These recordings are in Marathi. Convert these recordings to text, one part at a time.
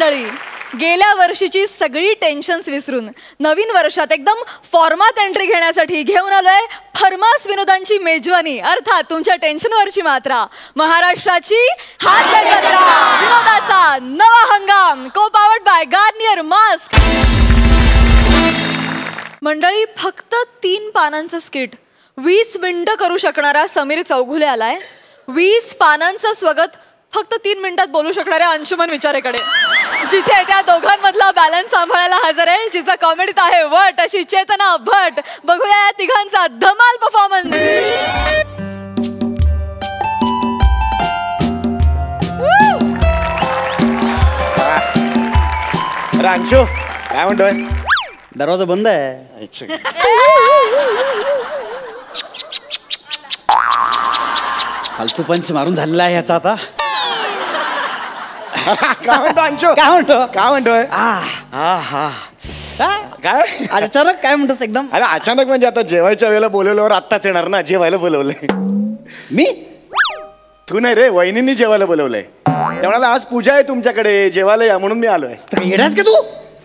मंडळी, गेल्या वर्षीची सगळी टेन्शन्स विसरून नवीन वर्षात एकदम फॉर्मात एंट्री घेण्यासाठी घेऊन आलोय फर्मास विनोदांची मेजवानी, अर्थात तुमच्या टेन्शनवरची मात्रा, महाराष्ट्राची हास्य जत्रा, विनोदाचा नवा हंगाम, को पावर्ड बाय गार्नियर मास्क. मंडळी, फक्त 3 पानांचं स्किट 20 मिनिटं करू शकणारा समीर चौघुले आलाय. 20 पानांचं स्वगत फक्त 3 मिनिटात बोलू शकणाऱ्या अंशुमन विचारेकडे, जिथे त्या दोघांमधला बॅलन्स सांभाळायला हजर आहे, जिचा कॉमेडीत आहे वट अशी चेतना भट. बघूया या तिघांचा धमाल परफॉर्मन्स. अंशू काय म्हणतोय? दरवाजा बंद आहे. फालतू पंच मारून झालेला आहे याचा आता. काय म्हणतो अंशू? काय म्हणतो? काय म्हणतोय? काय अचानक काय म्हणतोस एकदम? अरे अचानक म्हणजे आता जेवायच्या वेळेला बोलवल्यावर आत्ताच येणार ना. जेवायला बोलवलंय मी. तू नाही रे, वहिनींनी जेवायला बोलवलंय. तेवढा आज पूजा आहे तुमच्याकडे, जेवायला या म्हणून मी आलोय. येडास का तू?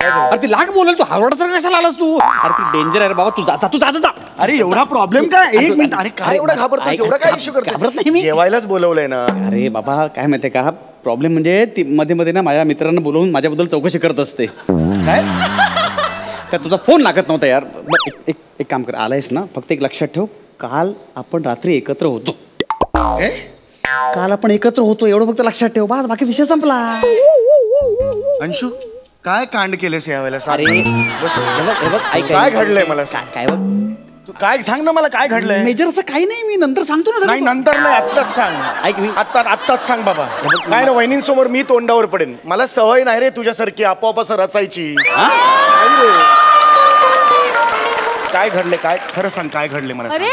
अरे ती लाग बोलेल, तू हावडासारखं कशाला आलास तू? अरे ती डेंजर आहे बाबा, तू जा तू जा जा. अरे एवढा प्रॉब्लेम काय? एक मिनिट. अरे काय एवढा घाबरतो? एवढा काय इश्यू करतो? घाबरत नाही मी. जेवायलाच बोलवलंय ना. अरे बाबा काय माहितीये का, प्रॉब्लेम म्हणजे ती मध्ये मध्ये ना माझ्या मित्रांना बोलवून माझ्याबद्दल चौकशी करत असते. काय त्या तुझा फोन लागत नव्हता यार. एक काम कर, आलायस ना, फक्त एक लक्षात ठेव, काल आपण रात्री एकत्र होतो. काल आपण एकत्र होतो एवढं फक्त लक्षात ठेव, बस बाकी विषय संपला. अंशू काय कांड केलेस यावेळेला? अरे काय घडलंय मला? काय बघ, तू काय सांग ना मला, काय घडलंय? मेजर असं काही नाही, मी नंतर सांगतो ना. नाही नंतर नाही, आत्ताच सांग. ऐक मी आत्ताच सांग बाबा. काय ना, वहिनींसमोर मी तोंडावर पडेन. मला सवय नाही रे तुझ्यासारखी आपोआप असं रचायची. काय घडले? काय खरं सांग, काय घडले मला? अरे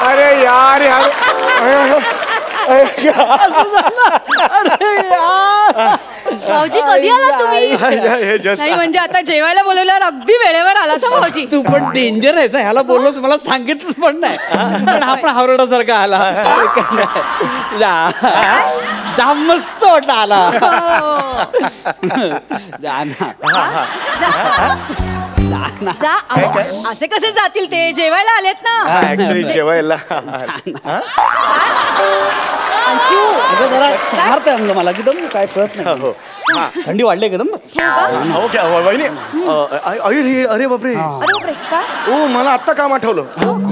अरे यार यार भाऊजी कधी आला तुम्ही? नाही म्हणजे आता जेवायला बोलवल्यावर अगदी वेळेवर आला था भाऊजी. तू पण डेंजर आहेस, ह्याला बोललोस, मला सांगितलंच पण नाही. पण आपण हावरडासारखा आला. जा मस्त वाटला आला. जा ना. जा. असे कसे जातील ते? जेवायला आलेत ना. ऍक्च्युली जेवायला जरा सारते मला एकदम काय कळत नाही. थंडी वाढली एकदम. ओके वहिनी. अरे बापरे, ओ मला आत्ता काम आठवलं.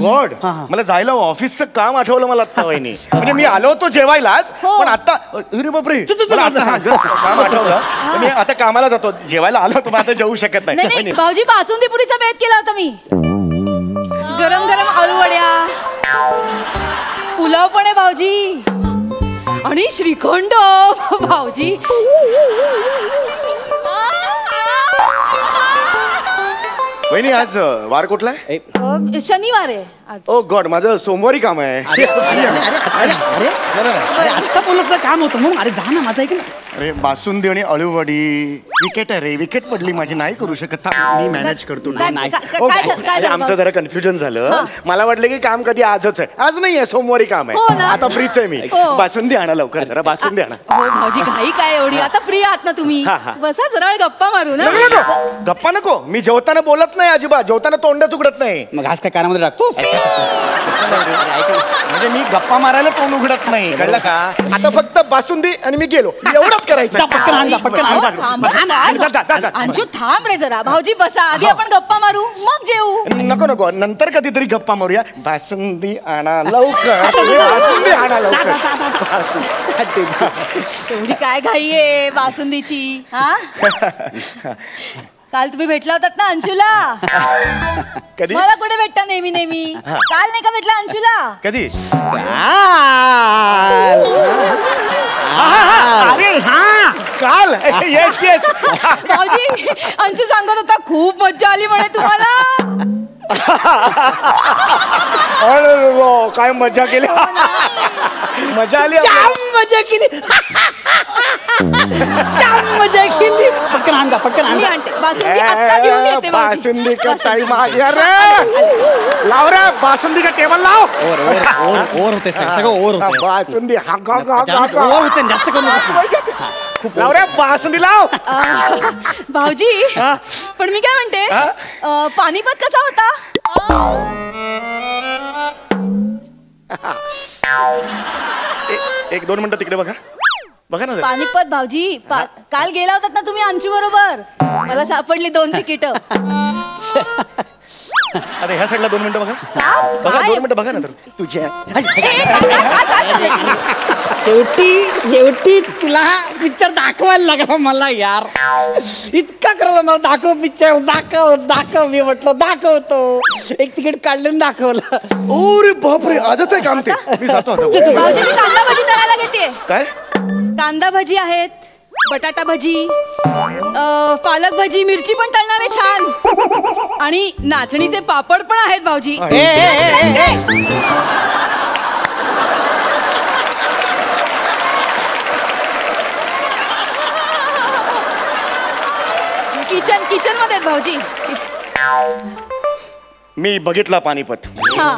गॉड, मला जायला ऑफिसचं काम आठवलं मला आत्ता वहिनी. म्हणजे मी आलो होतो जेवायलाच, पण आता अरे बापरे काम आठवलं. मी आता कामाला जातो, जेवायला आलो होतो, आता जाऊ शकत नाही. भाऊजी बासुंदी पुरीचा बेत केला होता मी. गरम गरम आळूवड्या, पुलाव पण आहे भाऊजी, आणि श्रीखंड भाऊजी. वहिनी आज वार कुठला आहे? शनिवार आहे आज. ओ गॉड, माझं सोमवारी काम आहे. आता बोलत काम होतं म्हणून. अरे जा ना, माझा ऐक ना. अरे बासुंदी आणि अळूवडी. विकेट आहे रे, विकेट पडली माझी, नाही करू शकत. मी मॅनेज करतो. आमचं जरा कन्फ्युजन झालं. मला वाटलं की काम कधी आजच आहे. आज नाही आहे, सोमवारी काम आहे. आता फ्रीच आहे मी. बासुंदी आणा लवकर, जरा बासुंदी आणा. हो भाऊजी, घाई काय एवढी? आता फ्री आहात ना तुम्ही? बसा जरा गप्पा मारू ना. गप्पा नको, मी जेवताना बोलत नाही अजिबात. जेवताना तोंडच उघडत नाही. मग आज काय कानामध्ये टाकतोस? म्हणजे मी गप्पा मारायला तोंड उघडत नाही, कळलं का? आता फक्त बासुंदी आणि मी गेलो, एवढंच करायचं. अंशू थांब रे जरा. भाऊजी बसा, आधी आपण गप्पा मारू मग जेवू. नको नको, नंतर कधीतरी गप्पा मारूया. बासुंदी आणा लवकर, बासुंदी आणा लवकर. एवढी काय घाई आहे बासुंदीची? हा, काल तुम्ही भेटला होतात ना अंशूला? कधी? मला कुठे भेटता नेहमी नेहमी? काल नाही का भेटला अंशूला? कधी? अरे हा काल. Yes yes. भाऊजी, अंशू सांगत होता खूप मज्जा आली म्हणे तुम्हाला. काय मजा केली. मजा आली, मजा केली. जाम मजा केली. पटकन आण जा, पटकन आण मी जा. आणते बासुंदी आत्ता घेऊन येते भाऊजी. बासुंदी का टाइम आ गया रे. लाव रे बासुंदी का टेबल लाव. ओव्हर होते सगळं ओव्हर होते. बासुंदी ओव्हर होते जास्त करू नकोस. लाव रे बासुंदी लाव. भाऊजी पण मी काय म्हणते पानिपत कसा होता? एक 2 मिनिटं तिकडे बघा. बघा ना जरा. पानिपत भाऊजी काल गेला होतात ना तुम्ही अंशू बरोबर. मला सापडली 2 तिकीट. आता ह्या साईडला 2 मिनिटं बघा. बघा 2 मिनिटं बघा ना तर. तुझ्या शेवटी तुला पिक्चर दाखवायला लागला मला यार. इतका करत मला दाखव पिक्चर दाखव मी म्हटलं दाखवतो. एक तिकीट काढलं दाखवलं. ओरे बापरे आजच आहे काम ते. मी जातो आता. भाऊजी मी कांदा भजी तळायला घेते. काय कांदा भजी आहेत, बटाटा भजी, पालक भजी, मिरची पण तळणार आहे छान, आणि नाचणीचे पापड पण आहेत भाऊजी. किचन मध्ये आहेत भाऊजी. मी बघितला पानिपत. हा.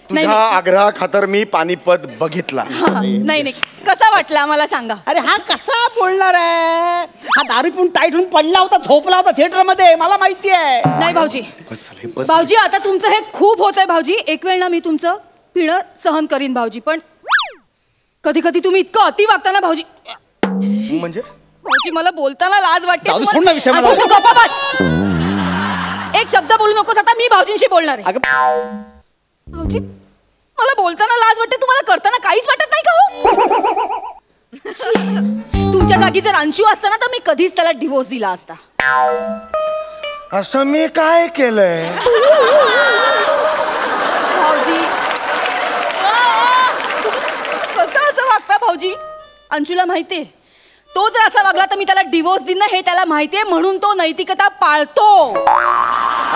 तुझ्या आग्रहा खातर मी पानिपत बघितला. नाही कसा वाटला मला सांगा. अरे हा कसा बोलणार आहे? हा दारू पिऊन टाईट होऊन पडला होता, झोपला होता थिएटर मध्ये, मला माहिती आहे. नाही भाऊजी. बस झाले, बस. भाऊजी आता तुमचं हे खूप होतंय भाऊजी. एक वेळ ना मी तुमचं पिणं सहन करीन भाऊजी, पण कधी कधी तुम्ही इतकं अति वागता ना भाऊजी. म्हणजे भाऊजी मला बोलताना लाज वाटते. जाऊ दे, सोड ना विषय मला. तू गप्पा बस. एक शब्द बोलू नकोस. आता मी भाऊजींशी बोलणार आहे. भाऊजी मला बोलताना लाज वाटते, तुम्हाला करताना काहीच वाटत नाही का हो? तुमच्या जागी जर अंशू असता ना तर मी कधीच त्याला डिवोर्स दिला असता. असं मी काय केलंय? भाऊजी कसं असं वागता भाऊजी? अंशूला माहितीये तो जर असा वागला तर मी त्याला डिवोर्स देईन ना, हे त्याला माहितीये, म्हणून तो नैतिकता पाळतो.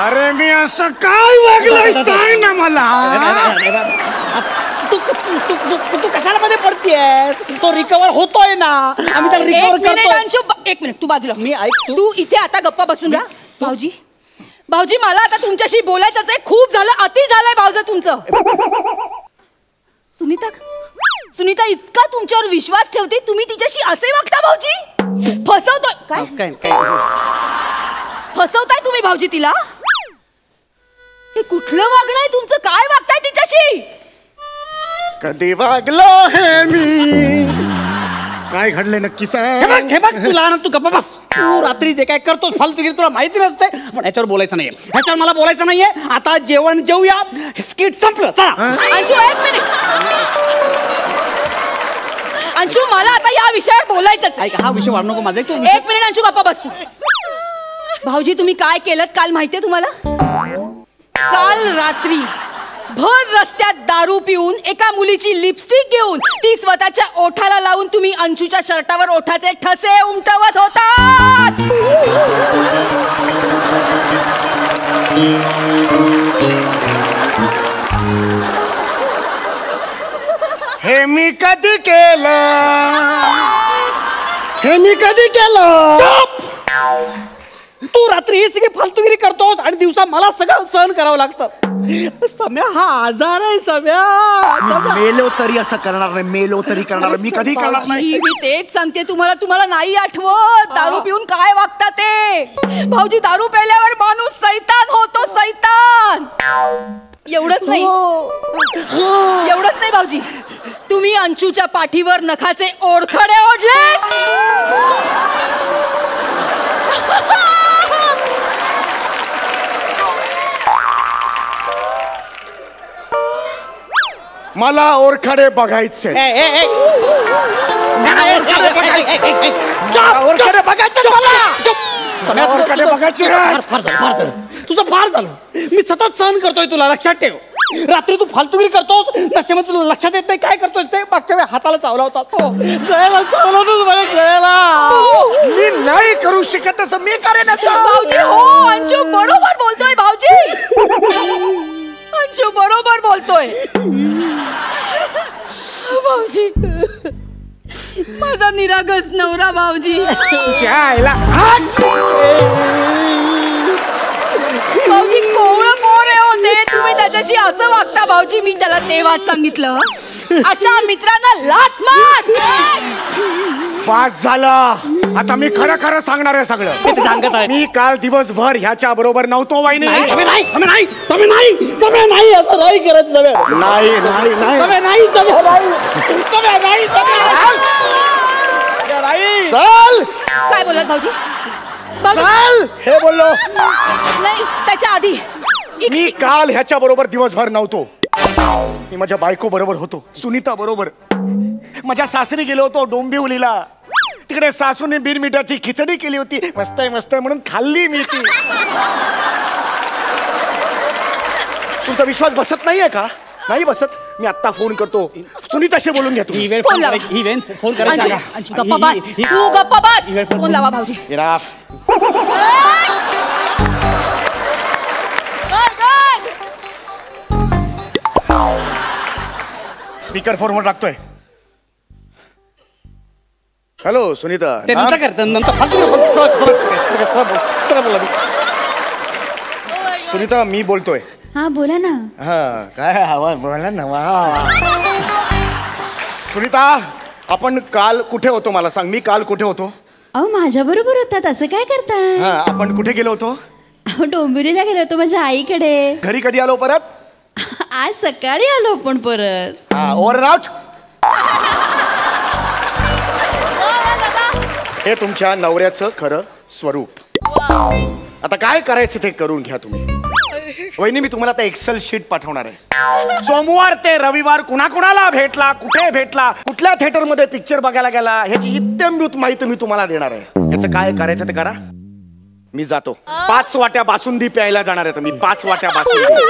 अरे मी असं काय वागलोय सांग ना मला. तू कशाला मध्ये पडतीयस? तो रिकवर होतोय ना, आम्ही त्याला रिकवर करतोय. अंशू एक मिनिट तू बाजूला. मी ऐक तू इथे आता गप्पा बसून राहा. भाऊजी भाऊजी मला आता तुमच्याशी बोलायचंच आहे. खूप झालं, अति झालंय भाऊजी तुमचं. सुनीता इतका तुमच्यावर विश्वास ठेवते, तुम्ही तिच्याशी असे वागता भाऊजी? फसवतोय काय? फसवताय तुम्ही भाऊजी तिला? हे कुठलं वागणं आहे तुमचं? काय वागताय तिच्याशी? कधी वागलो हे मी? काय घडले नक्की सांग. हे बघ तुला तू गप्पा बस. तू रात्री जे काय करतो फालतूगिरी तुला माहिती नसते, पण याच्यावर बोलायचं नाहीये. ह्याच्यावर मला बोलायचं नाहीये. आता जेवण जेवूया. स्किट संपलं. चला अंशू एक मिनिट. अंशू मला आता या विषयावर बोलायचंच. ऐक हा विषय वाढ नको माझा. तू एक मिनिट अंशू गप्पा बस तू. भाऊजी तुम्ही काय केलं काल माहितीये तुम्हाला? काल रात्री भर रस्त्यात दारू पिऊन एका मुलीची लिपस्टिक घेऊन ती स्वतःच्या ओठाला लावून तुम्ही अंशूच्या शर्टावर ओठाचे ठसे उमटवत होतात. हे मी कधी केलं? हे मी कधी केलं? तू रात्री ही सगळी फालतूगिरी करतोस आणि दिवसा मला सगळं सहन करावं लागतं. सम्या हा आजार आहे. सम्या मेलो तरी असं करणार नाही. मेलो तरी करणार मी कधी करणार नाही. भाऊजी, मी तेच सांगते तुम्हाला नाही आठवत दारू पिऊन काय वागता ते. भाऊजी दारू प्यायल्यावर माणूस सैतान होतो, सैतान. एवढंच नाही भाऊजी, तुम्ही अंशूच्या पाठीवर नखाचे ओरखडे ओढले. मला ओरखडे बघायचे. ओरखडे बघायचे मला. ओरखडे बघायचे. फार झालं तुझं, फार झालं. मी सतत सहन करतोय तुला, लक्षात ठेव. रात्री तू फालतूगिरी करतोस, नशेमध्ये तुला लक्षात येत नाही काय करतोस ते. मागच्या वेळी हाताला चावला होता. गळ्याला चावला होता मला, गळ्याला. मी नाही करू शकत असं. मी करेन असं. भाऊजी हो अंशू बरोबर बोलतोय. भाऊजी अंशू बरोबर बोलतोय. भाऊजी माझा निरागस नवरा भाऊजी. भाऊजी कोवळं पोर आहे होते, तुम्ही त्याच्याशी असं वागता भाऊजी. मी त्याला तेव्हाच सांगितलं अशा मित्रांना लाथ मार. पास झाला. आता मी खरं खरं सांगणार आहे सगळं. सांगत आहे मी काल दिवसभर ह्याच्या बरोबर नव्हतो वहिनी. नाही असं नाही करत नाही नाही नाही चल काय बोलत भाऊजी? चल हे बोललो. नाही त्याच्या आधी मी काल ह्याच्या बरोबर दिवसभर नव्हतो. मी माझ्या बायको बरोबर होतो, सुनीता बरोबर. माझ्या सासरी गेलो होतो डोंबिवलीला. तिकडे सासूने बिरमिठाची खिचडी केली होती. मस्त आहे मस्त आहे म्हणून खाल्ली मी ती. तुमचा विश्वास बसत नाहीये का? नाही बसत. मी आत्ता फोन करतो. सुनीताशी बोलून घ्या तुम्ही. फोन करायचा. गप्पा बस, तू गप्पा बस. फोन लावा भाऊजी. स्पीकर फोनवर टाकतोय. हॅलो सुनीता. ते नंतर कर, नंतर सुनीता मी बोलतोय. हा बोला ना. हा काय हवा बोला ना. सुनीता आपण काल कुठे होतो मला सांग. मी काल कुठे होतो? अहो माझ्या बरोबर होतात. असं काय करताय? हा आपण कुठे गेलो होतो? अहो डोंबिवलीला गेलो होतो माझ्या आईकडे. घरी कधी आलो परत? आज सकाळी आलो आपण परत. हा ओव्हर आउट. हे तुमच्या नवऱ्याचं खरं स्वरूप. आता काय करायचं ते करून घ्या तुम्ही. वहिनी मी तुम्हाला आता एक्सेल शीट पाठवणार आहे. सोमवार ते रविवार कुणाकुणाला भेटला, कुठे भेटला, कुठल्या थिएटर मध्ये पिक्चर बघायला गेला, ह्याची इत्यंभूत माहिती मी तुम्हाला देणार आहे. याचं काय करायचं ते करा. मी जातो. 5 वाट्या बासुंदी प्यायला जाणार आहे. मी 5 वाट्या बासुंदी.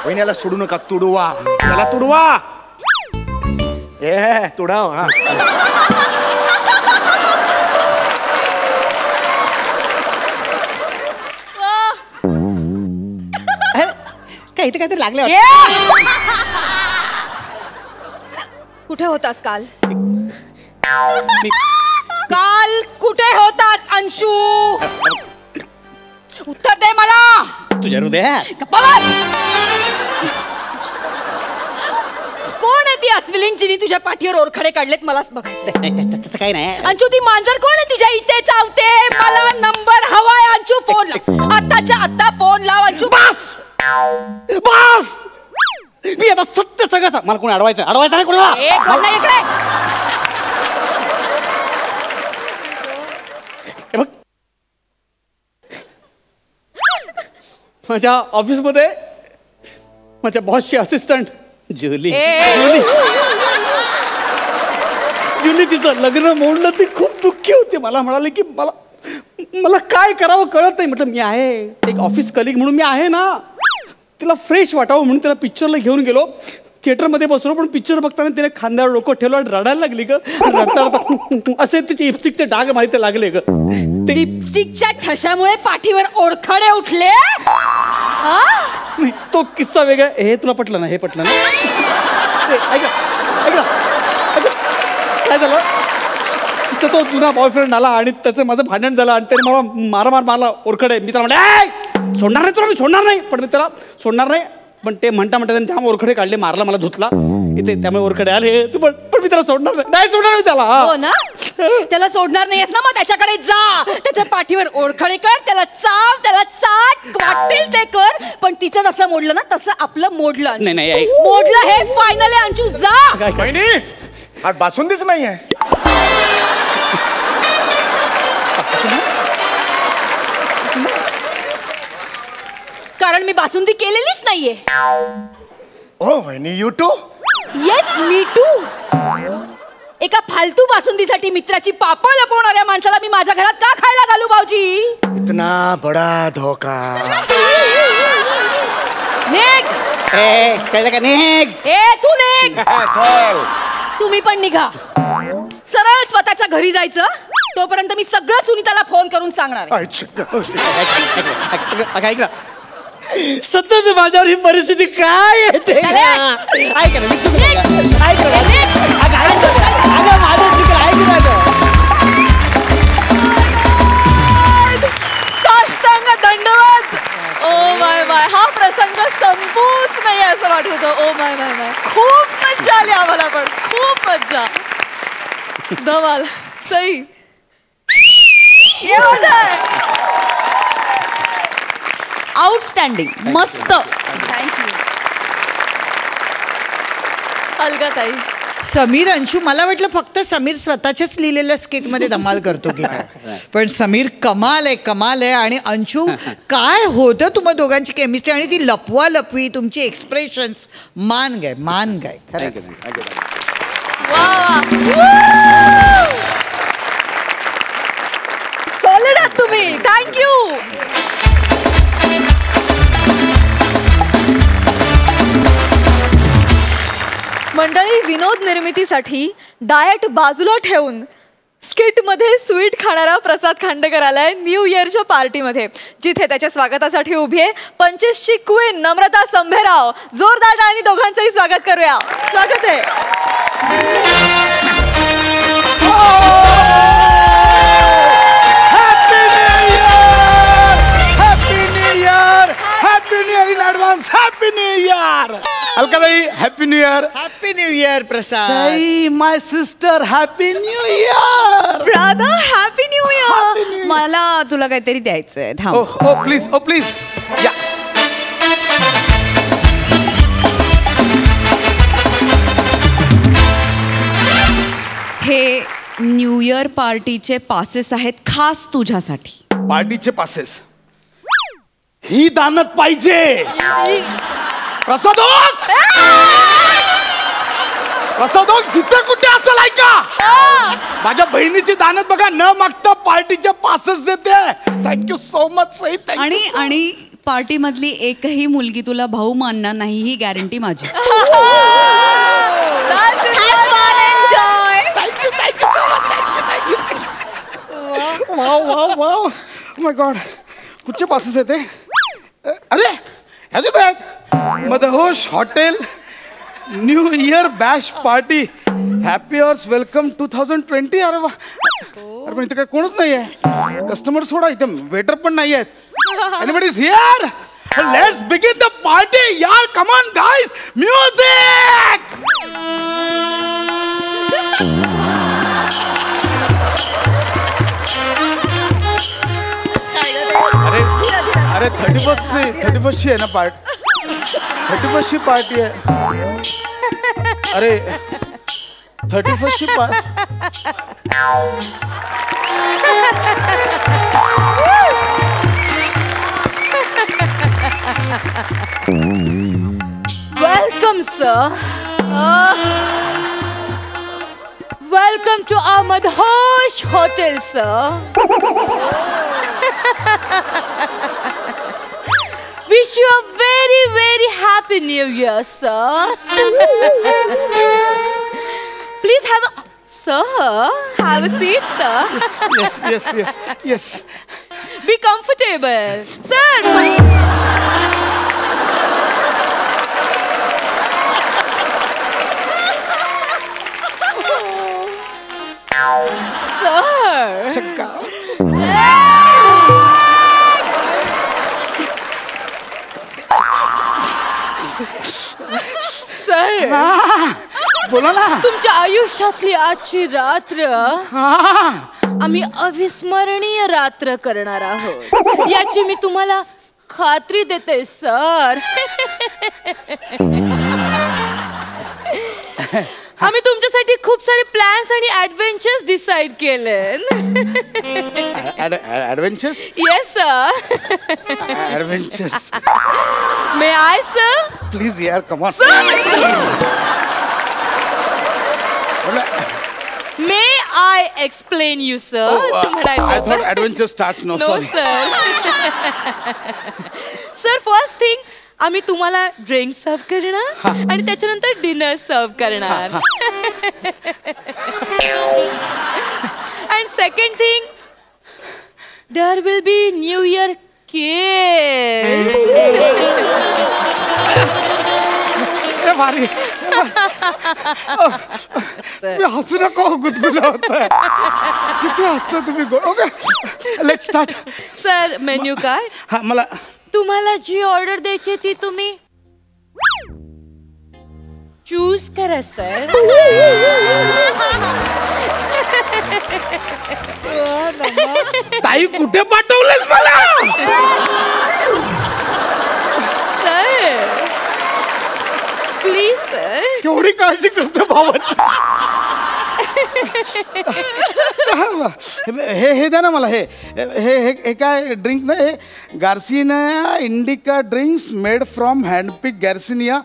वहिनीला सोडू नका. तुडवा त्याला तुडवा. ए तुडाव. हा काय इथे काहीतरी लागले. कुठे होतास काल? काल कुठे होतास अंशू? उत्तर दे मला. तुझ्या हृदयात कोण आहे ती अस्विलीन जिनी तुझ्या पाठीवर ओरखडे काढलेत? मलाच बघायचं. तसं काही नाही. अंशू ती मांजर कोण आहे तुझ्या इथे चावते? मला नंबर हवाय अंशू. फोन लाव आताच्या आता. फोन लाव अंशू. बस बस. मी आता सत्य सगळं सांग. मला कोणी अडवायचं नाही कोणाला. एक घंटा इकडे. हे बघ माझ्या ऑफिसमध्ये माझ्या बॉसची असिस्टंट जुली. जुली तिचं लग्न मोडलं. ती खूप दुःखी होती. मला म्हणाली की मला काय करावं कळत नाही. म्हटलं मी आहे एक ऑफिस कलिग म्हणून मी आहे ना. तिला फ्रेश वाटावं म्हणून तिला पिक्चरला घेऊन गेलो. थिएटरमध्ये बसलो. पण पिक्चर बघताना तिने खांद्यावर डोकं ठेवलं आणि रडायला लागली ग. रडता रडता असे तिचे लिपस्टिकचे डाग माहिती लागले ग. लिपस्टिकच्या ठशामुळे पाठीवर ओरखडे उठले. नाही तो किस्सा वेगळा. हे तुला पटलं ना? हे पटलं ना? ऐक ना काय झालं. तिचा तो जुना बॉयफ्रेंड आला आणि त्याचं माझं भांडण झालं आणि त्याने मला मारला ओरखडे. मी त्याला म्हणले सोडणार नाही तुला. मी सोडणार नाही. पण मी त्याला सोडणार नाही. पण ते म्हणता त्याने जाम ओरखडे काढले. मारला मला धुतला इथे. त्यामुळे ओरखडे आले. पण मी त्याला सोडणार नाही. सोडणार मी त्याला. हो ना. त्याला सोडणार नाहीयेस ना? मग त्याच्याकडे जा. त्याच्या पाठीवर ओरखडे कर. त्याला चाव. त्याला चाट. वाटेल ते कर. पण तिचं जसं मोडलं ना तसं आपलं मोडलं. नाही मोडलं हे फायनल आहे अंशू. जा. वहिनी आज बासुंदीच नाहीये. कारण मी बासुंदी केलेलीच नाहीये. ओ वहिनी you too. Yes me too. एका फालतू बासुंदीसाठी मित्राची पापं लपवणाऱ्या माणसाला मी माझ्या घरात का खायला घालू भाऊजी? इतना बडा धोका. निघ. कळलं का? निघ. तू निघ. चल. तुम्ही पण निघा. सरळ स्वतःच्या घरी जायचं. तोपर्यंत मी सगळं सुनीताला फोन करून सांगणार आहे. ऐक ना सतत माझ्यावर ही परिस्थिती काय येते. ऐक ना माझं नाही खूप मज्जा आली आम्हाला पण खूप मज्जा धमाल सई आउटस्टँडिंग मस्त थँक्यू अलगा ताई समीर अंशू मला वाटलं फक्त समीर स्वतःच्याच लिहिलेल्या स्किटमध्ये धमाल करतो की काय पण समीर कमाल आहे आणि अंशू काय होतं तुम्हा दोघांची केमिस्ट्री आणि ती लपवा लपवी तुमची एक्सप्रेशन्स मान गाय खरंच सॉलिड आहात तुम्ही थँक्यू मंडळी विनोद निर्मितीसाठी डाएट बाजूला ठेवून स्किट मध्ये स्वीट खाणारा प्रसाद खांडेकर आलाय न्यू इयरच्या पार्टीमध्ये जिथे त्याच्या स्वागतासाठी उभी आहे 25 ची क्वीन नम्रता संभेराव जोरदार आणि दोघांचंही स्वागत करूया स्वागत आहे हॅपी न्यू इयर अलकाताई happy new year Prasad my sister happy new year Radha happy new year मला तुला काहीतरी द्यायचंय थांब ओ प्लीज या हे न्यू इयर पार्टीचे पासेस आहेत खास तुझ्यासाठी पार्टीचे पासेस ही दानत पाहिजे प्रसाद जिथे कुठे असेल ऐका माझ्या बहिणीची दानत बघा न मागता पार्टीच्या पासेस देते थँक्यू सो मच सई आणि पार्टी मधली एकही मुलगी तुला भाऊ मानणार नाही ही गॅरंटी माझी वाव माय गॉड कुठचे पासेस येते अरे ह्याचेच आहेत Madhosh hotel new year bash party happy hours welcome 2020 अरे वा अरे पण इथे काय कोणच नाही आहे कस्टमर सोडा इथे वेटर पण नाही आहेत anybody is here let's begin the party यार कम ऑन गाइस म्युझिक अरे 31 ची आहे ना 31 ची पार्टी आहे अरे 31 ची welcome sir welcome to our Madhosh hotel sir Wish you a very, very happy New Year, sir. Please have a... Sir, have a seat, sir. Yes. Be comfortable. Sir. Sir बोला ना तुमच्या आयुष्यातली आजची रात्र आम्ही अविस्मरणीय रात्र करणार आहोत याची मी तुम्हाला खात्री देते सर आम्ही तुमच्यासाठी खूप सारे प्लॅन्स आणि ऍडव्हेंचर्स डिसाइड केले adventures yes sir adventures may I sir please यार come on may I explain you sir I thought adventure starts now. No, sorry. Sir first thing आम्ही तुम्हाला ड्रिंक सर्व करणार आणि त्याच्यानंतर डिनर सर्व करणार and second thing there will be new year cake भारी हसू नको गुदगुला होतोय किती हसता तुम्ही okay let start sir menu काय हा मला तुम्हाला जी ऑर्डर द्यायची ती तुम्ही चूज करा सर. ताई कुठे पाठवलंस मला? Sir please sir. केवढी काळजी करतो भावाची. हे द्या ना मला. हे हे हे काय ड्रिंक ना? हे Garcinia indica drinks made from handpick Garcinia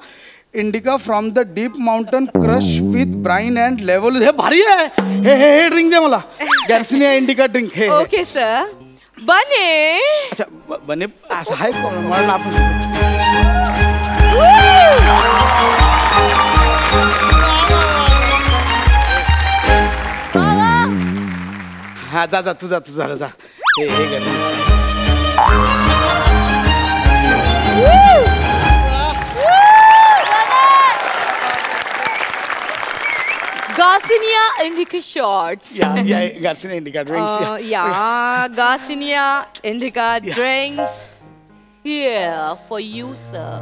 indica from the deep mountain crush with brine and level. हे भारी आहे. हे हे हे ड्रिंक द्या मला. Garcinia indica drink. हे ओके सर. बने. अच्छा बने असं आहे मला आपण. हा जा जा तुझा तुझा जा. हे हे Garcinia Indica shots. या garcinia indica drinks. Yeah, Garcinia Indica drinks. Here for you, sir.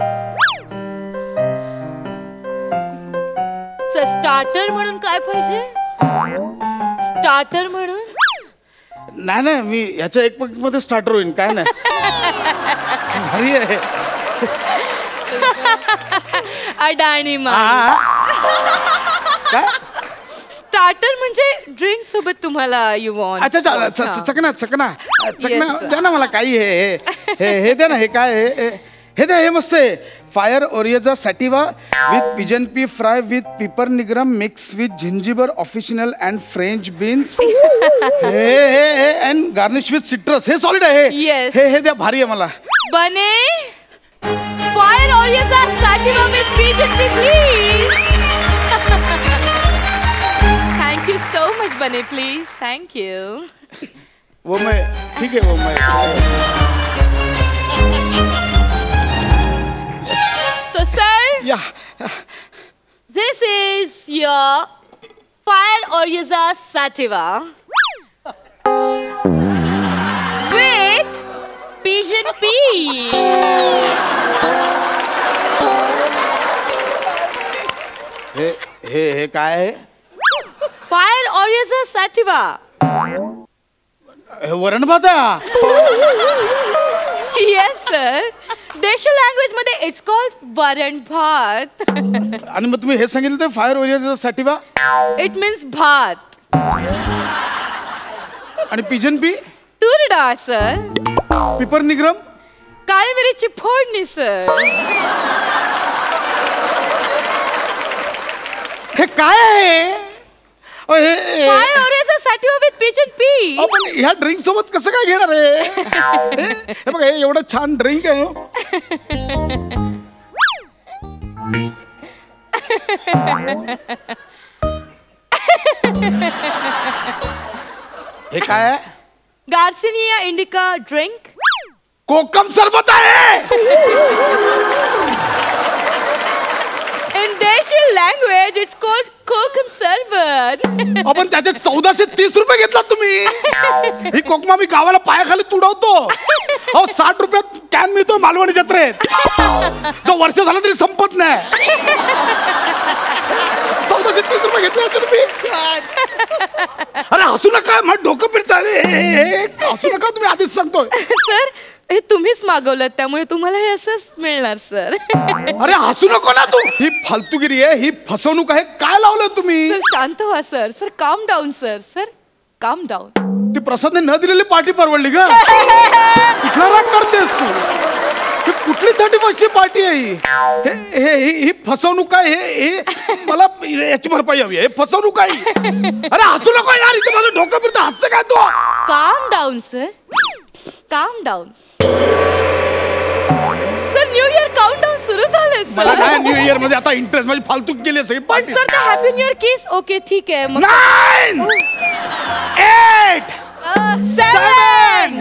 Sir, starter म्हणून काय पाहिजे? Starter म्हणून? नाही नाही मी ह्याच्या एक पॉकेट मध्ये स्टार्टर होईन. काय नाही. भारी आहे. अडाणी मा. काय स्टार्टर म्हणजे ड्रिंक सोबत तुम्हाला यू वॉन्ट. अच्छा चकना चकना चकना Yes, sir. द्या ना मला. काही हे हे हे द्या ना. हे काय हे द्या. हे मस्त आहे. Fire Oryza sativa with pigeon pea fry with Piper nigrum mix with Zingiber officinale and French beans. हे अँड गार्निश विथ सिट्रस. हे सॉलिड आहे. Yes. हे द्या. भारी आहे मला. बने. Fire Oryza sativa with pigeon pea please. Thank you so much बने. प्लीज. Thank you. वो मैं ठीक है. वो मैं So sir, या this is your Fire Oryza Sativa with pigeon pea. हे काय आहे? Fire Oryza Sativa. हे वरण भात आहे. Yes sir. देशी लँग्वेज मध्ये इट्स कॉल्ड वरण भात. आणि मग तुम्ही हे सांगितलं ते fire Oryza sativa. It means भात. आणि पिजन पी. तूर डाळ सर. पिपर निग्रम. काळी मिरीची फोडणी सर. हे काय आहे? Fire Oryza Sativa with pigeon pea. पण ह्या ड्रिंक सोबत कसं काय घेणार आहे? हे बघा हे एवढं छान ड्रिंक आहे. हे काय आहे? Garcinia Indica drink. कोकम सरबत आहे. In Deshi language, it's called kokum sarbat. आपण त्याचे 1430 रुपये घेतला तुम्ही. ही कोकमा मी गावाला पायाखाली तुडवतो. 60 रुपयात कॅन मिळतो मालवणी जत्रेत. तो वर्ष झाला तरी संपत नाही. 1430 रुपये घेतले तुम्ही. अरे हसू नका. मग डोकं फिरतं. हसू नका. तुम्ही आधीच सांगतोय. सर हे तुम्हीच मागवलं त्यामुळे तुम्हाला हे असंच मिळणार सर. अरे हसू नको ना तू. ही फालतूगिरी आहे. ही फसवणूक आहे. काय लावलं तुम्ही? सर शांत व्हा सर. सर काम डाऊन सर. सर काम डाऊन. ती प्रसादने न दिलेली पार्टी परवडली का? कुठला राग करतेस तू? ही कुठली 31st पार्टी आहे ही? ही फसवणूक आहे. हे मला याची भरपाई हवी आहे. फसवणूक आहे. अरे हसू नको यार. इथे माझं डोकं फिरतं. हसतं काय तू? काम डाऊन सर. काम down. Sir new year countdown सुरू झालंय मला सर. काय न्यू इयर मध्ये आता इंटरेस्ट माझी फालतूक गेली सगळी पण पार्टी. सर ते हॅपी न्यू इयर किस. ओके ठीक आहे मग. 9 8 7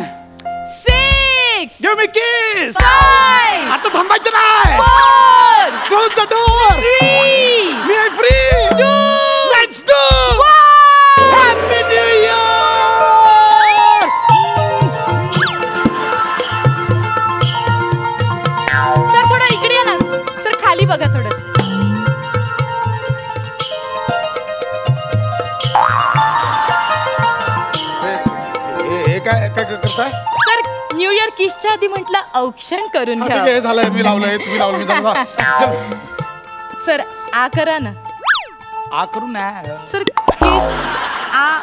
6 गिव्ह मी किस. 5 आता थांबायचं नाही. 4 close the door. 3 me I free. 2 let's do. 1. Happy new year. Sir थोडं इकडे या ना. सर खाली बघा थोडं. करताय? सर न्यू इयर किसच्या आधी म्हटलं औक्षण करून ठीक घ्या. आहे, झालंय, मी लावलंय, तुम्ही लावलं, मी लावलं. चल. सर आ करा ना. आ करू ना. सर किस आ.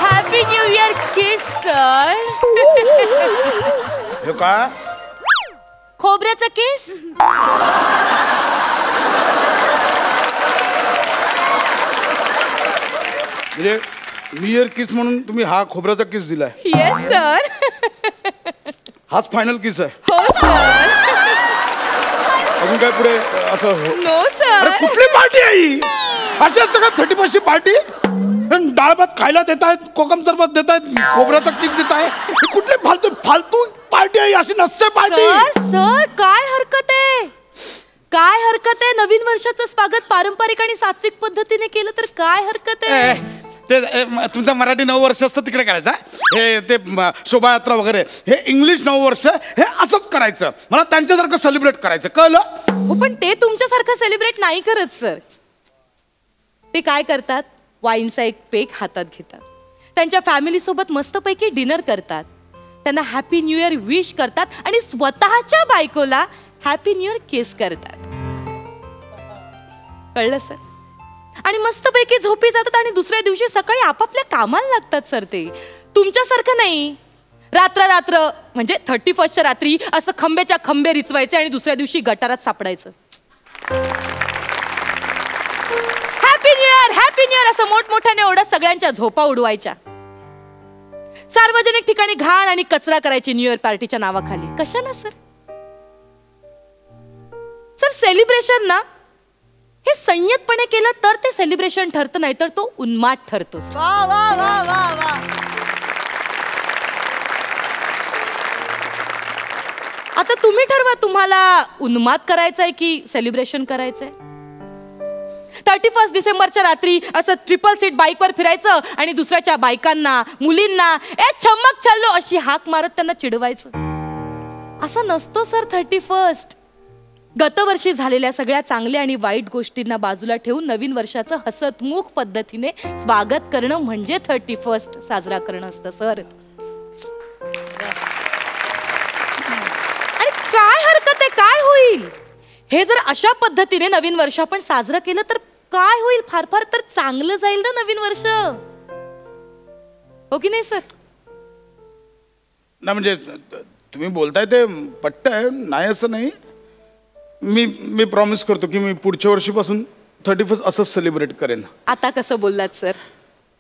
हॅपी न्यू इयर किस सर. हे काय? खोबऱ्याचा किस. म्हणजे न्यू इयर किस म्हणून तुम्ही हा खोबऱ्याचा किस दिलाय? Yes sir. हाच फायनल किस आहे? हो सर. अजून काय पुढे असं? नो अरे सर. कुठली पार्टी आहे ही? अशी असतं का 31st पार्टी? डाळ भात खायला देत आहेत, कोकम सरबत देत आहेत, खोबऱ्याचा किस देत आहे. ही कुठली फालतू फालतू पार्टी आहे? अशी नसते पार्टी. सर काय हरकत आहे? काय हरकत आहे? नवीन वर्षाचं स्वागत पारंपरिक आणि सात्विक पद्धतीने केलं तर काय हरकत आहे? तुमचं मराठी नववर्ष असतं तिकडे करायचं. हे ते शोभायात्रा वगैरे, हे इंग्लिश नववर्ष हे असंच करायचं. मला त्यांच्यासारखं सेलिब्रेट करायचं, कळलं? हो पण ते तुमच्यासारखं सेलिब्रेट नाही करत सर. ते काय करतात? वाईनचा एक पेक हातात घेतात, त्यांच्या फॅमिली सोबत मस्तपैकी डिनर करतात, त्यांना हॅपी न्यू इयर विश करतात आणि स्वतःच्या बायकोला हॅपी न्यू इयर किस करतात. कळलं सर? आणि मस्तपैकी झोपी जातात आणि दुसऱ्या दिवशी सकाळी आपापल्या कामाला लागतात सर. ते तुमच्यासारखं नाही. रात्र म्हणजे 31st रात्री असं खंबेच्या खंबे रिचवायचे आणि दुसऱ्या दिवशी गटारात सापडायचं. हॅपी न्यू इयर असं मोठमोठ्याने ओढत सगळ्यांच्या झोपा उडवायच्या. सार्वजनिक ठिकाणी घाण आणि कचरा करायची न्यू इयर पार्टीच्या नावाखाली. कशाला सर? सर सेलिब्रेशन ना हे संयतपणे केलं तर ते सेलिब्रेशन ठरतं, नाही तर तो उन्माद ठरतो. वा वा वा वा वा. आता तुम्ही ठरवा तुम्हाला उन्माद करायचंय की सेलिब्रेशन करायचंय. 31 डिसेंबरच्या रात्री असं 3 सीट बाईकवर फिरायचं आणि दुसऱ्याच्या बायकांना, मुलींना ए छमक चाललो अशी हाक मारत त्यांना चिडवायचं. असं नसतो सर 31st. गतवर्षी झालेल्या सगळ्या चांगल्या आणि वाईट गोष्टींना बाजूला ठेवून नवीन वर्षाचं हसतमुख पद्धतीने स्वागत करणं म्हणजे 31st साजरा करणं असतं सर. आणि काय हरकत आहे? काय होईल? हे जर अशा पद्धतीने नवीन वर्ष आपण साजरं केलं तर काय होईल? फार फार तर चांगलं जाईल ना नवीन वर्ष. हो की नाही सर? ना म्हणजे तुम्ही बोलताय ते पटतंय, नाही असं नाही. मी प्रॉमिस करतो की मी पुढच्या वर्षीपासून 31st असंच सेलिब्रेट करेन. आता कसं बोललात सर?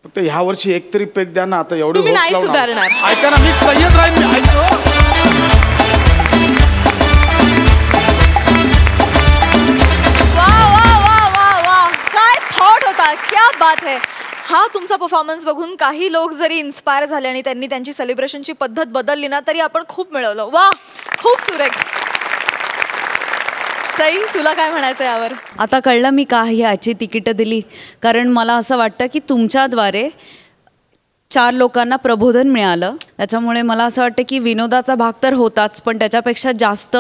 फक्त ह्या वर्षी एक तरी पेक द्या ना. आता एवढे तुम्ही नाही सुधारणार. ऐका ना, मी सय्यद राहील. वा वा वा वा वा. काय थॉट होता. क्या बात है. हा तुमचा परफॉर्मन्स बघून काही लोक जरी इन्स्पायर झाले आणि त्यांनी त्यांची सेलिब्रेशनची पद्धत बदलली ना तरी आपण खूप मिळवलं. वा, खूप सुरेख. सई, तुला काय म्हणायचं यावर? आता कळलं मी का ह्याची तिकीटं दिली. कारण मला असं वाटतं की तुमच्याद्वारे 4 लोकांना प्रबोधन मिळालं. त्याच्यामुळे मला असं वाटतं की विनोदाचा भाग तर होताच, पण त्याच्यापेक्षा जास्त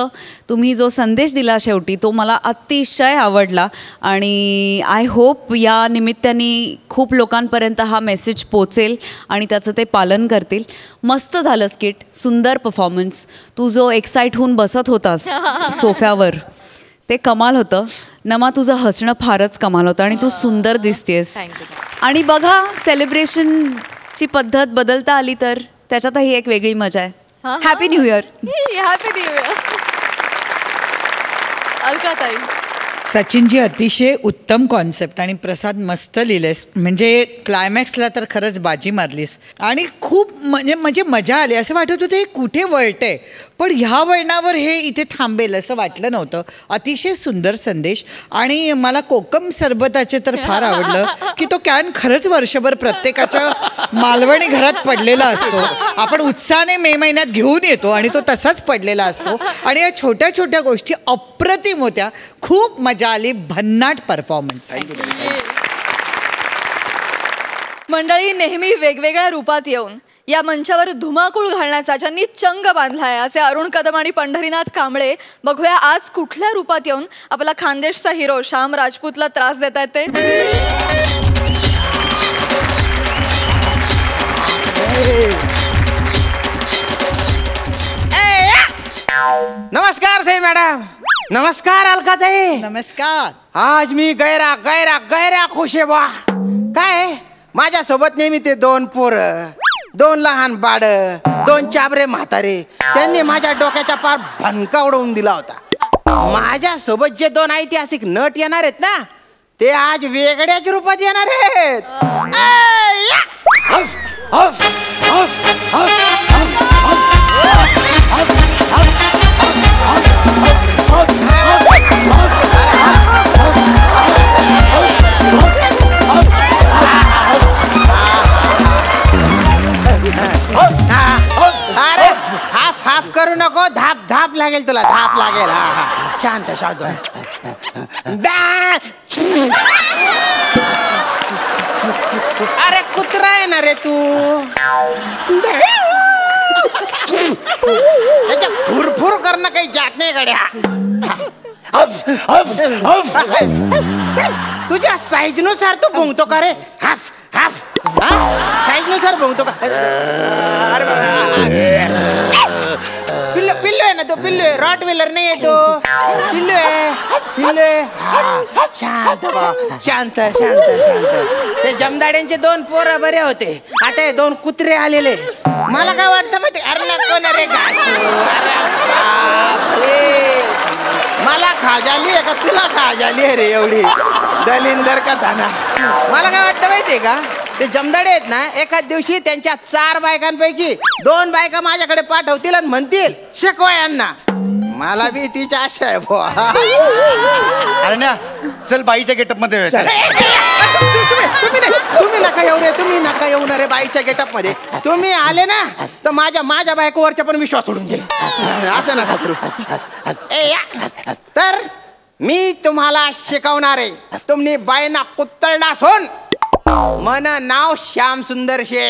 तुम्ही जो संदेश दिला शेवटी तो मला अतिशय आवडला. आणि आय होप या निमित्ताने खूप लोकांपर्यंत हा मेसेज पोचेल आणि त्याचं ते पालन करतील. मस्त झालं स्किट, सुंदर परफॉर्मन्स. तू जो एक्साइट होऊन बसत होतास सोफ्यावर ते कमाल होतं. नमा, तुझं हसणं फारच कमाल होतं आणि तू सुंदर दिसतेस. आणि बघा, सेलिब्रेशनची पद्धत बदलता आली तर त्याच्यातही एक वेगळी मजा आहे. Happy new year. Happy new year. अलकाताई. सचिनजी, अतिशय उत्तम कॉन्सेप्ट आणि प्रसाद मस्त लिहिलेस. म्हणजे क्लायमॅक्सला तर खरंच बाजी मारलीस आणि खूप म्हणजे मजा आली. असं वाटत होतं हे कुठे वळतंय, पण ह्या वळणावर हे इथे थांबेल असं वाटलं नव्हतं. अतिशय सुंदर संदेश. आणि मला कोकम सरबताचे तर फार आवडलं की तो कॅन खरंच वर्षभर प्रत्येकाच्या मालवणी घरात पडलेला असतो. आपण उत्साहाने मे महिन्यात घेऊन येतो आणि तो तसाच पडलेला असतो. आणि या छोट्या छोट्या गोष्टी अप्रतिम होत्या. खूप मजा आली. भन्नाट परफॉर्मन्स. मंडळी, नेहमी वेगवेगळ्या रूपात येऊन या मंचावर धुमाकूळ घालण्याचा ज्यांनी चंग बांधलाय असे अरुण कदम आणि पंढरीनाथ कांबळे, बघूया आज कुठल्या रूपात येऊन आपला खानदेशचा हिरो श्याम राजपूतला त्रास देत आहेत ते. नमस्कार सई मॅडम. नमस्कार अलकाताई. नमस्कार. आज मी गैरा गैरा गैरा खुश आहे बा. काय माझ्या सोबत नेहमी ते 2 पोरं, 2 लहान बाळ, 2 चाबरे म्हातारे, त्यांनी माझ्या डोक्याचा पार भनका उडवून दिला होता. माझ्या सोबत जे 2 ऐतिहासिक नट येणार आहेत ना, ते आज वेगळ्याच रूपात येणार आहेत. अरे हाफ हाफ करू नको, धाप धाप लागेल तुला, धाप लागेल. हा शांत शांत. अरे कुत्रा आहे ना रे तू. त्याच्या फुरफुर करणं काही जात नाही गड्या. तुझ्या साईजनुसार तू भुंगतो का रे. हाफ हाफ साईजनुसार भुंगतो का. पिल्लू पिल्लू आहे ना तो. पिल्लू आहे, रॉट व्हीलर नाही आहे तो. पिल्लू आहे, पिल्लू आहे. शांत शांत शांत शांत. ते जमदाड्यांचे 2 पोरं बरे होते, आता हे 2 कुत्रे आलेले. मला काय वाटतं माहिती. अरे कोण रे घासू. मला खाजाली आहे का तुला खाजाली आहे रे एवढी दलिंदर का धाना. मला काय वाटतं माहितीये का, ते जमदाडे आहेत ना, एखाद दिवशी त्यांच्या 4 बायकांपैकी 2 बायका माझ्याकडे पाठवतील आणि म्हणतील शिकवा यांना. मला बी तिची आशा आहे बुवा. अरण्या चल बाईच्या गेटअप मध्ये. तुम्ही नका येऊ रे, तुम्ही नका येऊ ना रे बाईच्या गेटअप मध्ये. तुम्ही आले ना तर माझ्या बायकोवरचा पण विश्वास सोडून जाईल. असं नका करू. तर मी तुम्हाला शिकवणार आहे. तुम्ही बाईना कुत्तळडा सोन मन नाव श्याम सुंदर शे.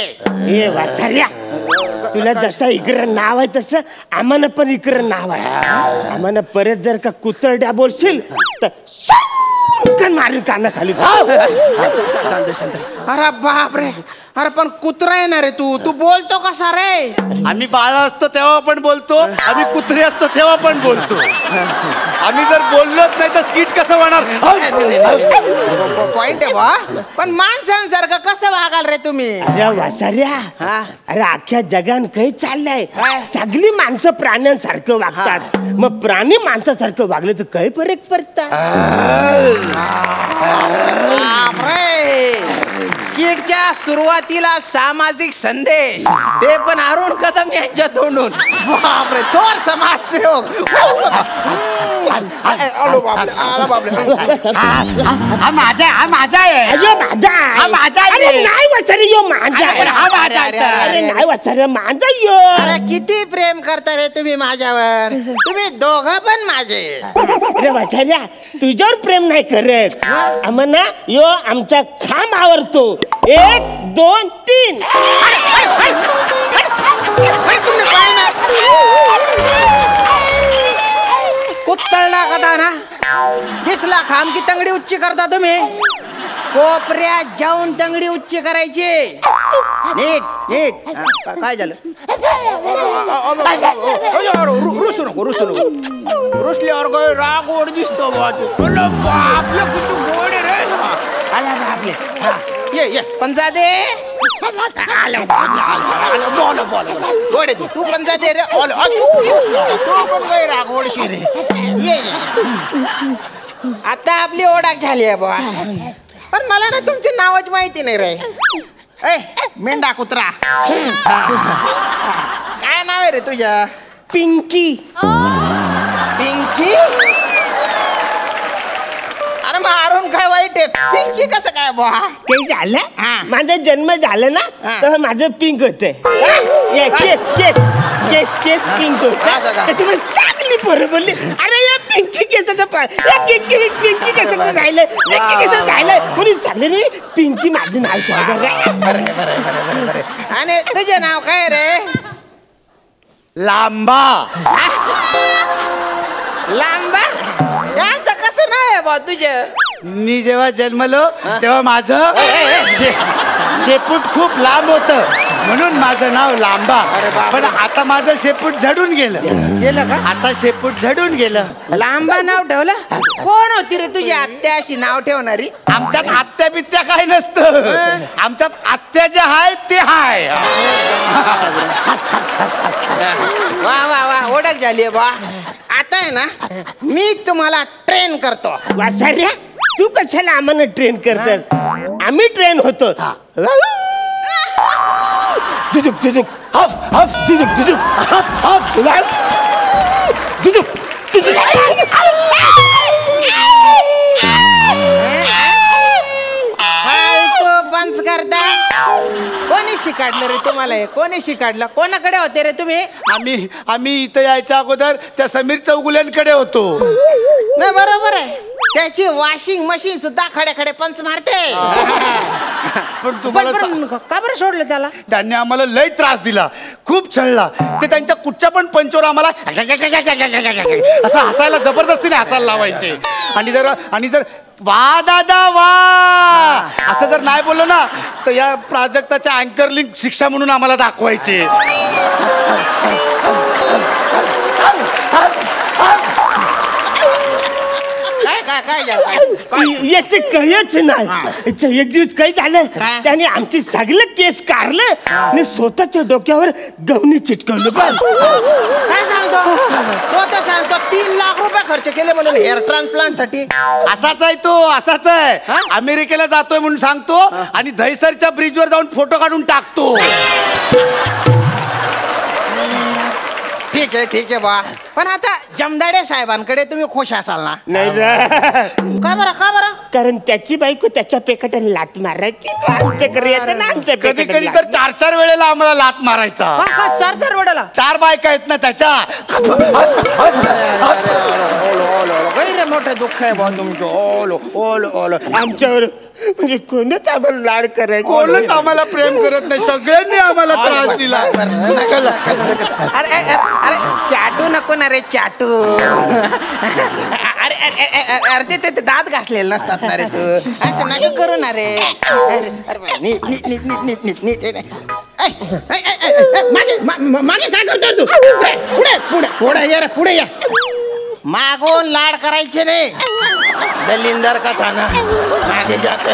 ए वासाऱ्या, तुला जसं इकडं नाव आहे तसं आम्हाला पण इकडं नाव आहे. आम्हाला परत जर का कुत्तरड्या बोलशील तर मारून कानाखाली. शांत शांत. अरे बाप रे. अरे पण कुत्रा आहे ना रे तू. तू बोलतो कसा रे. आम्ही बाळ असतो तेव्हा पण बोलतो, आम्ही कुत्रे असतो तेव्हा पण बोलतो. आम्ही जर बोललोच नाही तर स्किट कसं होणार. पॉइंट आहे बा. पण माणसांसारखं कसं वागाल रे तुम्ही. अरे वासाऱ्या, अरे अख्ख्या जगान काही चाललंय. सगळी माणसं प्राण्यांसारखं वागतात, मग प्राणी माणसासारखं वागले तर काही फरक पडतात. स्किटच्या सुरुवातीला सामाजिक संदेश, ते पण अरुण कदम यांच्या तोंडून. बापरे, थोर समाजसेवक. हा माझा आहे. नाही वाचारे यो माझा. नाही वाचारे माझा यो. अरे किती प्रेम करता रे तुम्ही माझ्यावर. तुम्ही दोघं पण माझे. अरे वाचाऱ्या, तुझ्यावर प्रेम नाही करत. आम्हाला यो आमचा खांब आवडतो. 1 2 3. कुत्तळला कदा ना दिसला खांब की तंगडी उच्ची करता तुम्ही. कोपऱ्यात जाऊन तंगडी उच्ची करायची. नीट नीट. काय झालं. रुसू नको रुसू नको. रुसल्यावर काय राग ओढ दिसतो. आपलं कुठं गोड रे. आला आपले. ये ये पंजा दे. बोल बोल गोडे तू पंजा दे रे. तू पण काय राग ओढशी रे. ये आता आपली ओळख झाली आहे बा. पण मला ना तुमची नावच माहिती नाही रे. ए मेंढा कुत्रा, काय नाव आहे रे तुझ्या. पिंकी. पिंकी. अरे मारून काय वाईट आहे. पिंकी कसं काय बुवा. काही झालं, माझा जन्म झाला ना तर माझं पिंक होतंय. केस केस केस केस पिंक होत. त्याच्यामुळे चांगली पोरं बोलली, अरे या पिंकी केसाचं पिंकी केसाचं झालं, पिंकी केसाचं झालं म्हणून सांगले रे पिंकी माझं नाव ठेवा. आणि तुझे नाव काय रे. लांबा. लांबा. असं कसं नाही बा तुझं. मी जेव्हा जन्मलो तेव्हा माझं शेपूट खूप लांब होतं. म्हणून माझं नाव लांबा. पण आता माझं शेपूट झडून गेलं का? आता शेपूट झडून गेलं. लांबा नाव ठेवलं? कोण होती रे तुझी आत्या अशी नाव ठेवणारी? आमच्यात आत्या बित्या काय नसतं. आमच्यात आत्या जे हाय ते हाय. वा वा वा, ओळख झाली बा. आता आहे ना, मी तुम्हाला ट्रेन करतो. वासाऱ्या, तू कशाला आम्हाला ट्रेन करतात? आम्ही ट्रेन होतो. जुजुक जुजुक हफ हफ जुजुक जुजुक हफ हफ जुजुक जुजुक. फालतू बंद करता. कोणी शिकाडलं रे तुम्हाला हे? कोणी शिकाडलं? कोणाकडे होते रे तुम्ही? आम्ही इथं यायच्या अगोदर त्या समीर चौगुल्यांकडे होतो. नाही, बरोबर आहे. त्याची वॉशिंग मशीन सुद्धा खडे खडे पंच मारते. पण तुम्हाला का बरं सोडलं त्याला? त्यांनी आम्हाला लय त्रास दिला, खूप छळला. ते त्यांच्या कुठच्या पण पंचवर आम्हाला असं हसायला जबरदस्तीने हसायला लावायचे. आणि जर वा दादा वा असं जर नाही बोललो ना तर या प्राजक्ताच्या अँकर लिंक शिक्षा म्हणून आम्हाला दाखवायचे. याच कळच नाही. एक दिवस काही झालं, त्याने आमची सगळं केस काढलं आणि स्वतःच्या डोक्यावर गवणी चिटकवलं. पण काय सांगतो तो? तर सांगतो 3 लाख रुपये खर्च केले म्हणून हेअर ट्रान्सप्लांट साठी. असाच आहे तो, असाच आहे. अमेरिकेला जातोय म्हणून सांगतो आणि दहिसरच्या ब्रिजवर जाऊन फोटो काढून टाकतो. ठीक आहे बा. पण आता जमदाडे साहेबांकडे तुम्ही खुश असाल ना? नाही. का बरं? कारण त्याची बायको त्याच्या पेकटाने लात मारायची. आमच्याकडे येतं ना, आमच्या कधी कधी तर 4-4 वेळेला आम्हाला लात मारायचा. 4 वेळेला? 4 बायका आहेत ना त्याच्या. गैर मोठं दुःख आहे बा तुमचं. ओलो आमच्यावर म्हणजे कोणच आम्हाला लाड करायचं, कोणच आम्हाला प्रेम करत नाही. सगळ्यांनी आम्हाला त्रास दिला. अरे चाटू नको ना रे, चाटू. अरे ते दात घासलेले नसतात ना रे. तू असं नका करू ना रे. मागे काय करतोय तू? पुढे या. मागून लाड करायचे रे. दलिंदर का था ना, मागे जातो.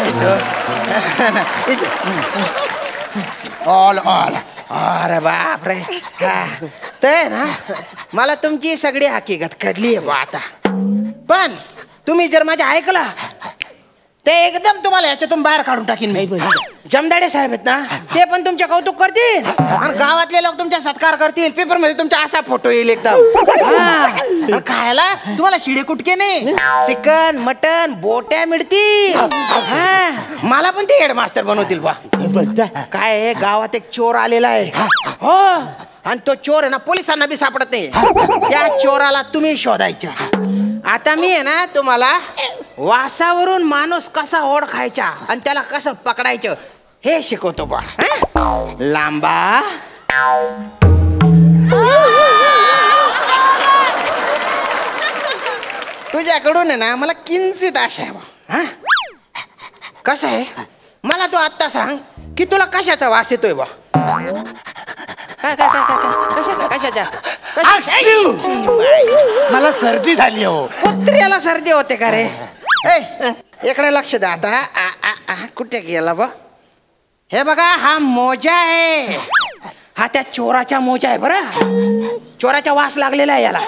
ऑल अरे बाप रे. तर ना मला तुमची सगळी हकीकत कळली आहे बा आता. पण तुम्ही जर माझ्या ऐकला ते एकदम तुम्हाला याच्यातून बाहेर काढून टाकीन मी. जमदाडे साहेब आहेत ना, ते पण तुमचे कौतुक करतील आणि गावातले लोक तुमचा सत्कार करतील. पेपर मध्ये तुमचा असा फोटो येईल एकदम. खायला तुम्हाला शिडे कुटके नाही, चिकन मटन बोट्या मिळतील. मला पण ते हेडमास्टर बनवतील बा. काय गावात एक चोर आलेला आहे. हो, आणि तो चोर आहे ना पोलिसांना बी सापडत नाही. त्या चोराला तुम्ही शोधायच्या. आता मी आहे ना तुम्हाला वासावरून माणूस कसा ओळखायचा आणि त्याला कसं पकडायचं हे शिकवतो बा. लांबा, तुझ्याकडून आहे ना मला किंचित आशा आहे बा. कसं आहे, मला तू आत्ता सांग की तुला कशाचा वास येतोय बा? कशाचा? मला सर्दी झाली हो. कुत्र्याला सर्दी होते का रे? इकडे लक्ष द्या आता. कुठे गेला बा? हे बघा, हा मोजा आहे. हा त्या चोराचा मोजा आहे बरं. चोराचा वास लागलेला आहे याला.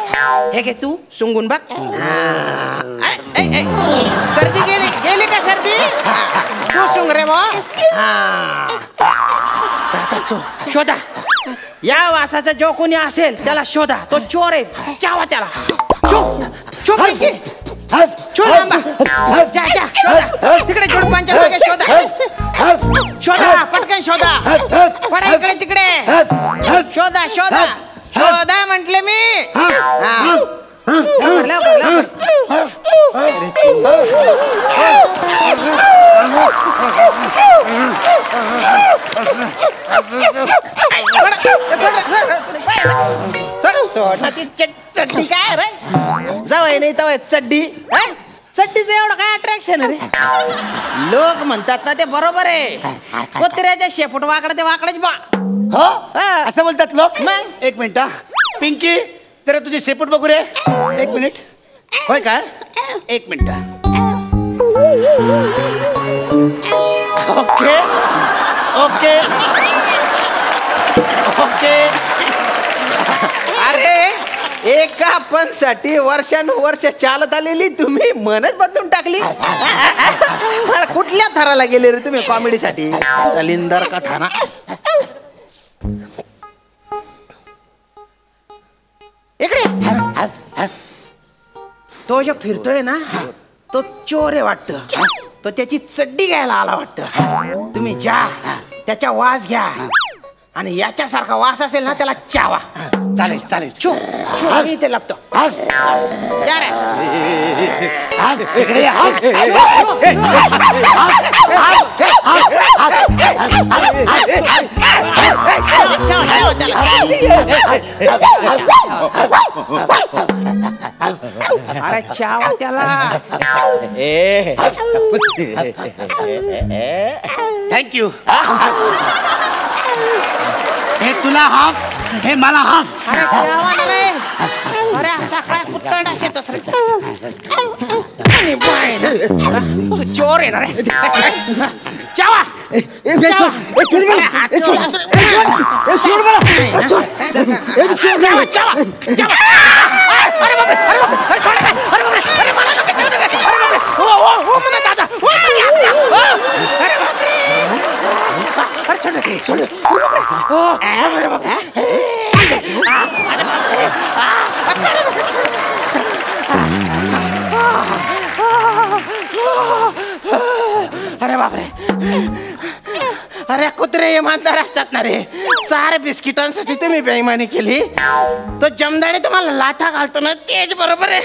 हे घे तू सुंगून बघ. सर्दी गेली का सर्दी? तू सुंग रे बा. शोधा या वासाचा जो कोणी असेल त्याला शोधा. तो चोर आहे, चावा त्याला. तिकडे जोडपांच्या मागे शोधा पटकन शोधा. पडा इकडे तिकडे शोधा म्हटले मी. लवकर. चड्डी काय रे? जवळ नाही तवय चड्डी. चड्डीचं एवढं काय अट्रॅक्शन रे? लोक म्हणतात ना ते बरोबर आहे. कुत्र्याच्या शेपूट वाकडं ते वाकडेच बा. हो असं बोलतात लोक. मग? एक मिनिट पिंकी, तर तुझी शेपूट बघू रे. एक मिनिट. होय काय? एक मिनिट. Okay okay okay. अरे एका पणसाठी वर्षानुवर्ष चालत आलेली तुम्ही मनच बदलून टाकली. मला कुठल्या थराला गेले रे तुम्ही कॉमेडीसाठी? कलिंदर कथा ना. इकडे तो जो फिरतोय ना तो चोर आहे वाटतं. तो त्याची चड्डी घ्यायला आला वाटतं. तुम्ही जा त्याच्या वास घ्या आणि याच्यासारखा वास असेल ना त्याला चावा. चालेल चालेल. छो छो मी इथे लपतो. जा रे. अरे चावा त्याला. थँक्यू. हे तुला हाफ, हे मला हाफ. अरे चावा ना रे. अरे असा काय कुत्तडा शेतात रे. आणि बाय ना. तू चोर आहे ना रे. चावा. अरे बापरे. अरे कुत्रे इमानदार असतात ना रे. 4 बिस्किटांसाठी तुम्ही बेईमानी केली. तो जमदाडे तुम्हाला लाथा घालतो ना तेच बरोबर आहे.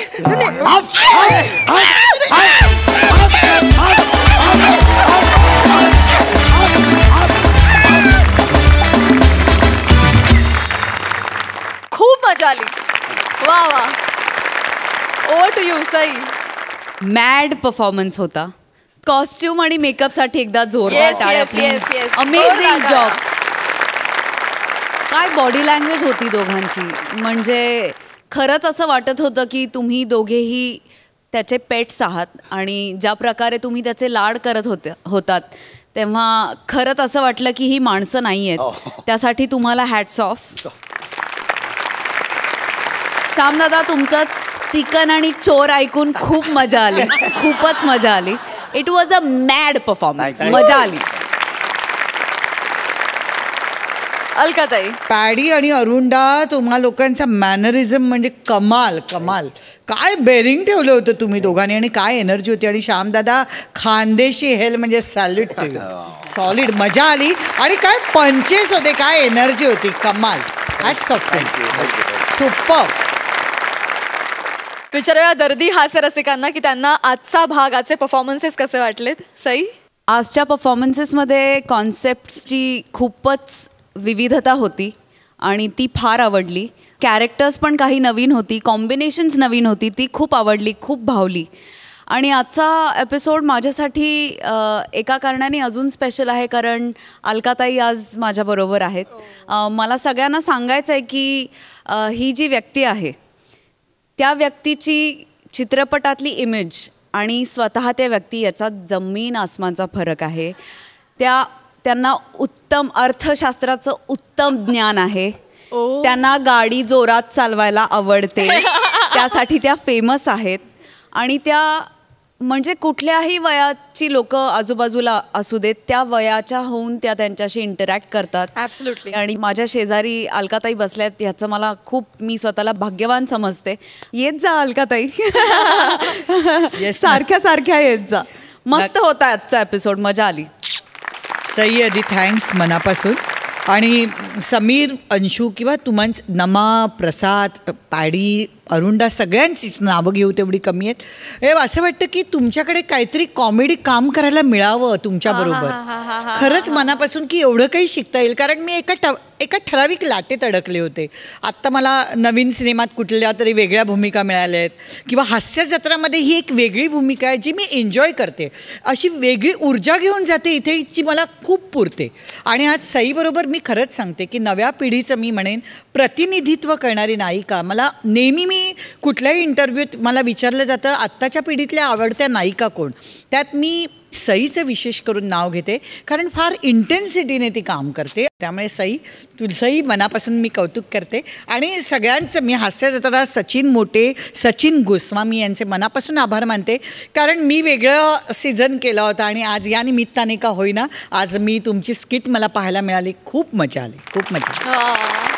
खूप मजा आली. वा वा. Over to you Sai. Mad performance होता. कॉस्ट्युम आणि मेकअपसाठी एकदा जोरदार Yes, टाळ्या yes, please. yes, yes. Amazing जोरदार जॉब. काय बॉडी लँग्वेज होती दोघांची. म्हणजे खरंच असं वाटत होतं की तुम्ही दोघेही त्याचे पेट्स आहात आणि ज्या प्रकारे तुम्ही त्याचे लाड करत होतात तेव्हा खरंच असं वाटलं की ही माणसं नाही आहेत. त्यासाठी तुम्हाला हॅट्स ऑफ. श्यामदादा तुमचं चिकन आणि चोर ऐकून खूप मजा आली. खूपच मजा आली. It was a mad performance. मजा आली. अलकाताई. पॅडी आणि अरुंडा तुम्हा लोकांचा मॅनरिझम म्हणजे कमाल कमाल. काय बेरिंग ठेवलं होतं तुम्ही दोघांनी आणि काय एनर्जी होती. आणि श्यामदादा खानदेशी हेल म्हणजे सॅल्यूट ठेवलं. सॉलिड. मजा आली. आणि काय पंचेस होते. काय एनर्जी होती. कमाल. Hats off. सुपर. विचारूया दर्दी हास्य रसिकांना की त्यांना आजचा भाग, आजचे परफॉर्मन्सेस कसे वाटलेत. सई. आजच्या परफॉर्मन्सेसमध्ये कॉन्सेप्टची खूपच विविधता होती आणि ती फार आवडली. कॅरेक्टर्स पण काही नवीन होती. कॉम्बिनेशन्स नवीन होती. ती खूप आवडली. खूप भावली. आणि आजचा एपिसोड माझ्यासाठी एका कारणाने अजून स्पेशल आहे कारण अलकाताई आज माझ्याबरोबर आहेत. मला सगळ्यांना सांगायचं आहे की ही जी व्यक्ती आहे त्या व्यक्तीची चित्रपटातली इमेज आणि स्वतः त्या व्यक्ती याचा जमीन आसमानचा फरक आहे. त्यांना उत्तम अर्थशास्त्राचं उत्तम ज्ञान आहे. त्यांना गाडी जोरात चालवायला आवडते. त्यासाठी त्या फेमस आहेत. आणि त्या म्हणजे कुठल्याही वयाची लोक आजूबाजूला असू देत त्या वयाच्या होऊन त्या त्यांच्याशी इंटरॅक्ट करतात. ॲब्सोल्युटली. आणि माझ्या शेजारी अलकाताई बसल्यात ह्याचं मला खूप मी स्वतःला भाग्यवान समजते. येत जा अलकाताई. सारख्या सारख्या येत जा. मस्त होता आजचा एपिसोड. मजा आली. सई आधी थँक्स मनापासून. आणि समीर, अंशू किंवा नमा, प्रसाद, पॅडी अरुणदा सगळ्यांचीच नावं घेऊ तेवढी कमी आहेत. हे असं वाटतं की तुमच्याकडे काहीतरी कॉमेडी काम करायला मिळावं तुमच्याबरोबर. खरंच मनापासून की एवढं काही शिकता येईल. कारण मी एका ठराविक लाटेत अडकले होते. आत्ता मला नवीन सिनेमात कुठल्या तरी वेगळ्या भूमिका मिळाल्या आहेत किंवा हास्य जत्रामध्ये ही एक वेगळी भूमिका आहे जी मी एन्जॉय करते. अशी वेगळी ऊर्जा घेऊन जाते इथे जी मला खूप पुरते. आणि आज सईबरोबर मी खरंच सांगते की नव्या पिढीचं मी म्हणेन प्रतिनिधित्व करणारी नायिका. मला नेहमी मी कुठल्याही इंटरव्ह्यूत मला विचारलं जातं आत्ताच्या पिढीतल्या आवडत्या नायिका कोण. त्यात मी सईचं विशेष करून नाव घेते कारण फार इंटेन्सिटीने ती काम करते. त्यामुळे सई मनापासून मी कौतुक करते. आणि सगळ्यांचं मी हास्य जत्रा सचिन मोटे, सचिन गोस्वामी यांचे मनापासून आभार मानते. कारण मी वेगळं सीझन केला होता आणि आज या निमित्ताने का होईना आज मी तुमची स्किट मला पाहायला मिळाली. खूप मजा आली, खूप मजा.